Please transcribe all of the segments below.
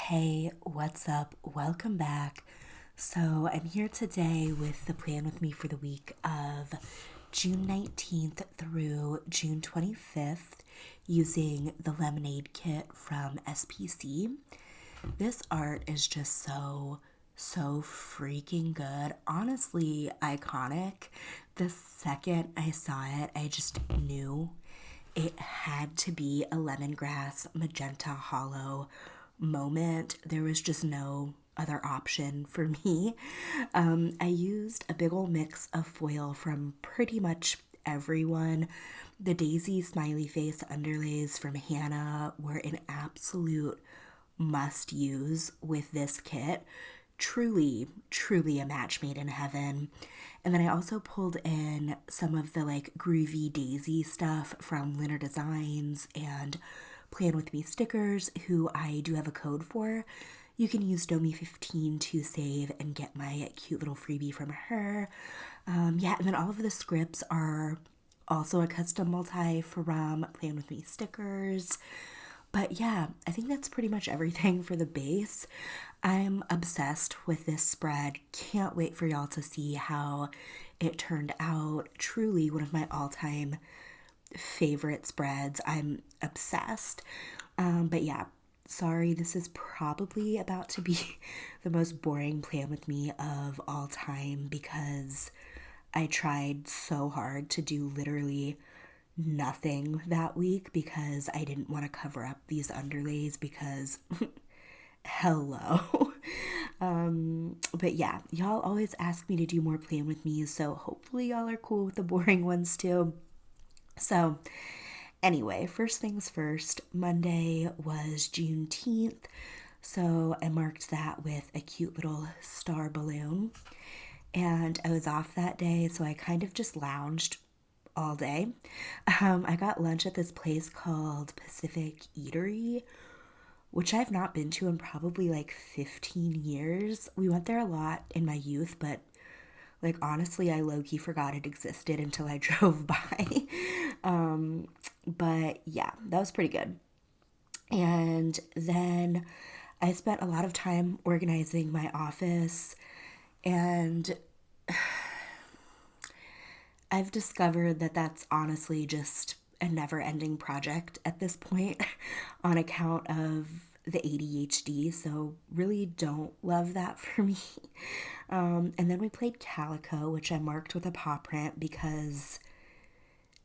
Hey, what's up? Welcome back. So, I'm here today with the plan with me for the week of June 19th through June 25th using the lemonade kit from SPC. This art is just so freaking good. Honestly, iconic. The second I saw it, I just knew it had to be a lemongrass magenta hollow moment. There was just no other option for me. I used a big old mix of foil from pretty much everyone. The daisy smiley face underlays from Hannah were an absolute must use with this kit. Truly a match made in heaven. And then I also pulled in some of the like groovy daisy stuff from Linner Designs and PlanWithMeStickers, who I do have a code for. You can use Domi15 to save and get my cute little freebie from her. And then all of the scripts are also a custom multi from PlanWithMeStickers. But yeah, I think that's pretty much everything for the base. I'm obsessed with this spread. Can't wait for y'all to see how it turned out. Truly one of my all-time favorite spreads. I'm obsessed. But yeah, sorry, this is probably about to be the most boring plan with me of all time because I tried so hard to do literally nothing that week because I didn't want to cover up these underlays because hello. But yeah, y'all always ask me to do more plan with me, so hopefully y'all are cool with the boring ones too. So anyway, first things first, Monday was Juneteenth, so I marked that with a cute little star balloon. And I was off that day, so I kind of just lounged all day. I got lunch at this place called Pacific Eatery, which I've not been to in probably like 15 years. We went there a lot in my youth, but like honestly, I low-key forgot it existed until I drove by. But yeah, that was pretty good. And then I spent a lot of time organizing my office, and I've discovered that that's honestly just a never ending project at this point on account of the ADHD, so really don't love that for me. And then we played Calico, which I marked with a paw print because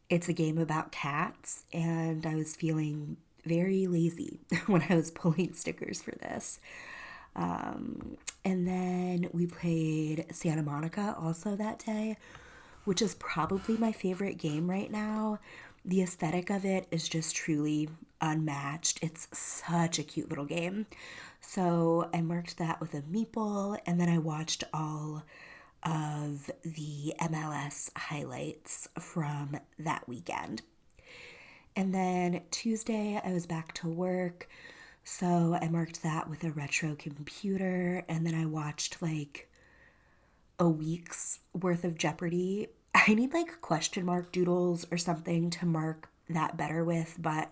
it's a game about cats, and I was feeling very lazy when I was pulling stickers for this. And then we played Santa Monica also that day, which is probably my favorite game right now. The aesthetic of it is just truly unmatched. It's such a cute little game. So I marked that with a meeple, and then I watched all of the MLS highlights from that weekend. And then Tuesday, I was back to work. So I marked that with a retro computer, and then I watched like a week's worth of Jeopardy. I need like question mark doodles or something to mark that better with, but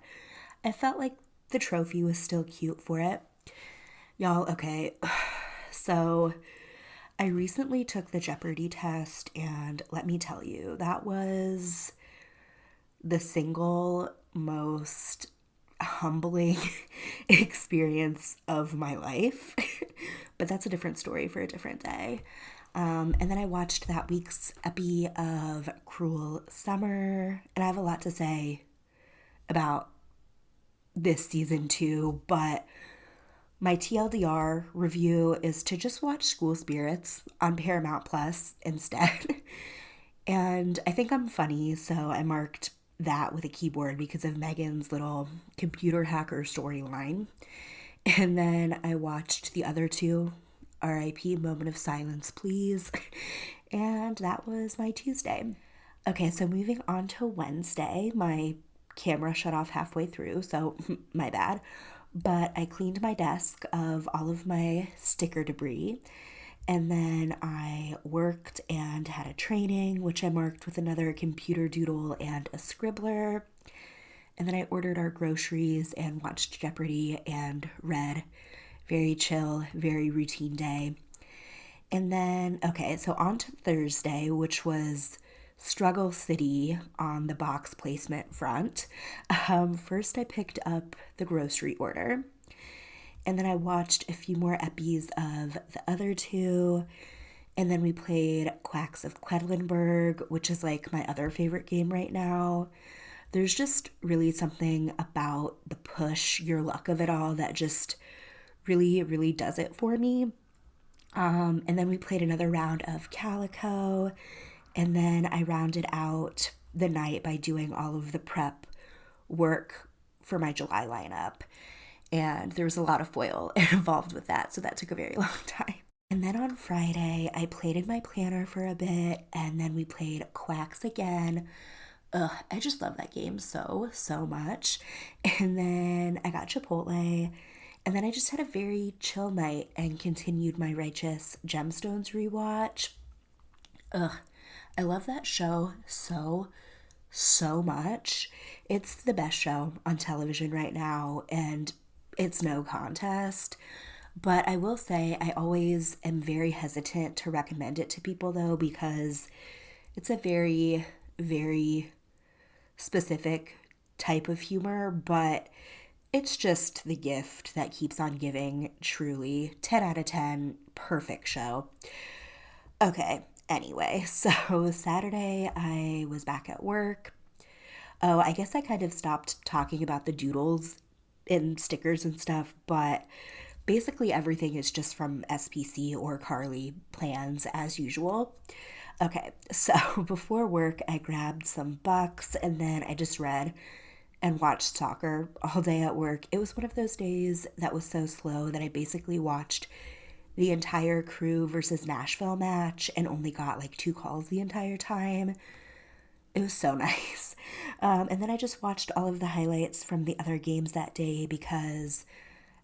I felt like the trophy was still cute for it. Y'all, okay, so I recently took the Jeopardy test, and let me tell you, that was the single most humbling experience of my life. But that's a different story for a different day. And then I watched that week's epi of Cruel Summer, and I have a lot to say about this season too, but my TLDR review is to just watch School Spirits on Paramount Plus instead. And I think I'm funny, so I marked that with a keyboard because of Megan's little computer hacker storyline. And then I watched the other two, RIP, Moment of Silence, Please. And that was my Tuesday. Okay, so moving on to Wednesday, my camera shut off halfway through, so my bad. But I cleaned my desk of all of my sticker debris. And then I worked and had a training, which I marked with another computer doodle and a scribbler. And then I ordered our groceries and watched Jeopardy and read Very chill, very routine day. And then, okay, so on to Thursday, which was Struggle City on the box placement front. First, I picked up the grocery order, and then I watched a few more epies of the other two. And then we played Quacks of Quedlinburg, which is like my other favorite game right now. There's just really something about the push, your luck of it all that just really, really does it for me. And then we played another round of Calico. And then I rounded out the night by doing all of the prep work for my July lineup. And there was a lot of foil involved with that, so that took a very long time. And then on Friday, I played in my planner for a bit, and then we played Quacks again. Ugh, I just love that game so, so much. And then I got Chipotle, and then I just had a very chill night and continued my Righteous Gemstones rewatch. Ugh, I love that show so, so much. It's the best show on television right now, and it's no contest. But I will say, I always am very hesitant to recommend it to people though, because it's a very, very specific type of humor, but it's just the gift that keeps on giving, truly. 10 out of 10, perfect show. Okay, anyway, so Saturday I was back at work. Oh, I guess I kind of stopped talking about the doodles and stickers and stuff, but basically everything is just from SPC or Carly plans as usual. Okay, so before work, I grabbed some bucks and then I just read and watched soccer all day at work. It was one of those days that was so slow that I basically watched the entire Crew versus Nashville match and only got like 2 calls the entire time. It was so nice. And then I just watched all of the highlights from the other games that day because,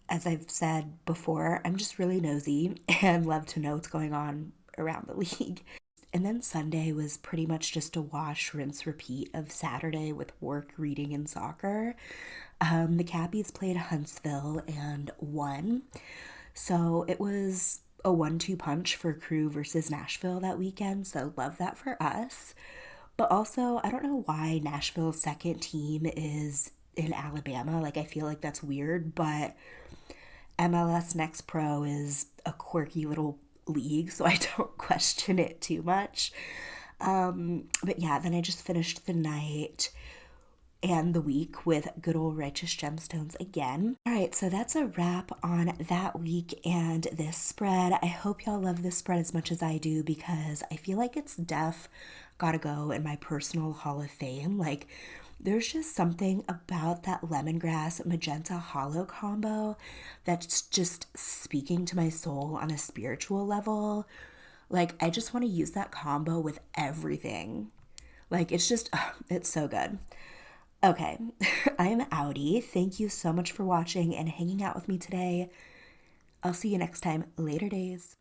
as I've said before, I'm just really nosy and love to know what's going on around the league. And then Sunday was pretty much just a wash, rinse, repeat of Saturday with work, reading, and soccer. The Cappies played Huntsville and won. So it was a 1-2 punch for Crew versus Nashville that weekend. So love that for us. But also, I don't know why Nashville's second team is in Alabama. Like, I feel like that's weird, but MLS Next Pro is a quirky little league, so I don't question it too much. But yeah, then I just finished the night and the week with good old Righteous Gemstones again. All right, so that's a wrap on that week and this spread. I hope y'all love this spread as much as I do because I feel like it's gotta go in my personal Hall of Fame. Like, there's just something about that lemongrass magenta hollow combo that's just speaking to my soul on a spiritual level. Like, I just want to use that combo with everything. Like, it's just, it's so good. Okay, I'm outie. Thank you so much for watching and hanging out with me today. I'll see you next time. Later days.